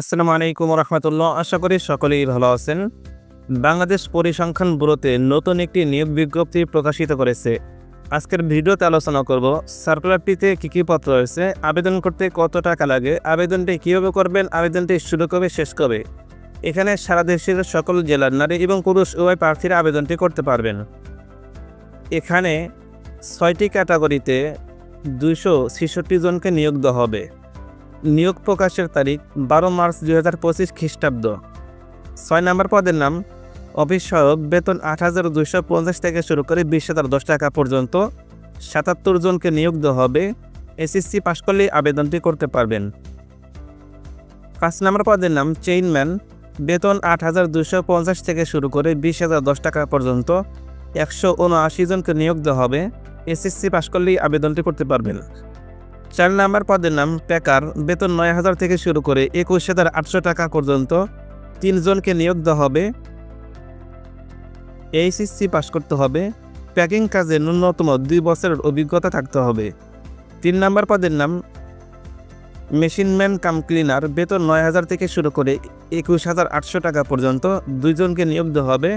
আসসালামু আলাইকুম রহমতুল্লাহ। আশা করি সকলেই ভালো আছেন। বাংলাদেশ পরিসংখ্যান ব্যুরোতে নতুন একটি নিয়োগ বিজ্ঞপ্তি প্রকাশিত করেছে। আজকের ভিডিওতে আলোচনা করব সার্কুলারটিতে কী কী পত্র রয়েছে, আবেদন করতে কত টাকা লাগে, আবেদনটি কীভাবে করবেন, আবেদনটি শুরু কবে শেষ কবে। এখানে সারা দেশের সকল জেলার নারী এবং পুরুষ উভয় প্রার্থীরা আবেদনটি করতে পারবেন। এখানে 6টি ক্যাটাগরিতে 266 জনকে নিয়োগ দেওয়া হবে। নিয়োগ প্রকাশের তারিখ 12 মার্চ 2025 খ্রিস্টাব্দ। 6 নম্বর পদের নাম অফিস সহায়ক, বেতন 8,250 থেকে শুরু করে 20,010 টাকা পর্যন্ত 77 জনকে নিয়োগ দেওয়া হবে। এসএসসি পাশ করলেই আবেদনটি করতে পারবেন। 5 নম্বর পদের নাম চেইনম্যান, বেতন 8,250 থেকে শুরু করে 20,010 টাকা পর্যন্ত 179 জনকে নিয়োগ দেওয়া হবে। এসএসসি পাশ করলেই আবেদনটি করতে পারবেন। 4 নম্বর পদের নাম প্যাকার, বেতন 9,000 থেকে শুরু করে 21,800 টাকা পর্যন্ত 3 জনকে নিয়োগ দেওয়া হবে। এইচএসসি পাশ করতে হবে। প্যাকিং কাজে ন্যূনতম 2 বছরের অভিজ্ঞতা থাকতে হবে। 3 নম্বর পদের নাম মেশিনম্যান কাম ক্লিনার, বেতন 9,000 থেকে শুরু করে 21,800 টাকা পর্যন্ত 2 জনকে নিয়োগ দেওয়া হবে।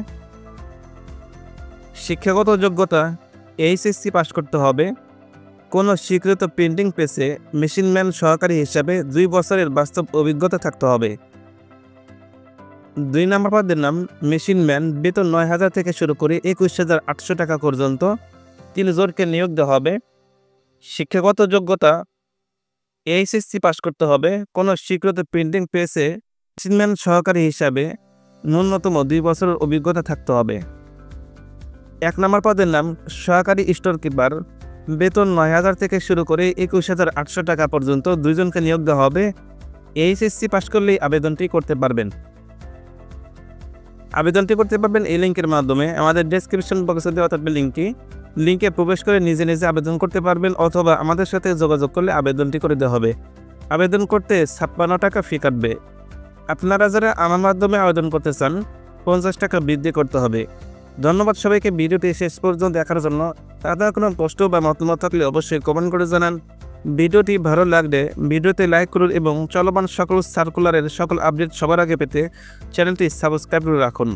শিক্ষাগত যোগ্যতা এইচএসসি পাশ করতে হবে। কোনো স্বীকৃত প্রিন্টিং প্রেসে মেশিনম্যান সহকারী হিসাবে 2 বছরের বাস্তব অভিজ্ঞতা থাকতে হবে। 2 নম্বর পদের নাম মেশিনম্যান, বেতন 9,000 থেকে শুরু করে 21,800 টাকা পর্যন্ত 3 জনকে নিয়োগ দেওয়া হবে। শিক্ষাগত যোগ্যতা এইচএসসি পাশ করতে হবে। কোনো স্বীকৃত প্রিন্টিং প্রেসে মেশিনম্যান সহকারী হিসাবে ন্যূনতম 2 বছরের অভিজ্ঞতা থাকতে হবে। 1 নম্বর পদের নাম সহকারী স্টোর কিপার, বেতন 9,000 থেকে শুরু করে 21,800 টাকা পর্যন্ত 2 জনকে নিয়োগ দেওয়া হবে। এইচএসসি পাশ করলেই আবেদনটি করতে পারবেন। আবেদনটি করতে পারবেন এই লিঙ্কের মাধ্যমে। আমাদের ডেসক্রিপশন বক্সে দেওয়া থাকবে লিঙ্কে প্রবেশ করে নিজে নিজে আবেদন করতে পারবেন, অথবা আমাদের সাথে যোগাযোগ করলে আবেদনটি করে দেওয়া হবে। আবেদন করতে 56 টাকা ফি কাটবে। আপনারা যারা আমার মাধ্যমে আবেদন করতে চান 50 টাকা বৃদ্ধি করতে হবে। ধন্যবাদ সবাইকে ভিডিওটি শেষ পর্যন্ত দেখার জন্য। তাদের কোনো প্রশ্ন বা মতামত থাকলে অবশ্যই কমেন্ট করে জানান। ভিডিওটি ভালো লাগলে ভিডিওতে লাইক করুন এবং চলমান সকল সার্কুলারের সকল আপডেট সবার আগে পেতে চ্যানেলটি সাবস্ক্রাইব করে রাখুন।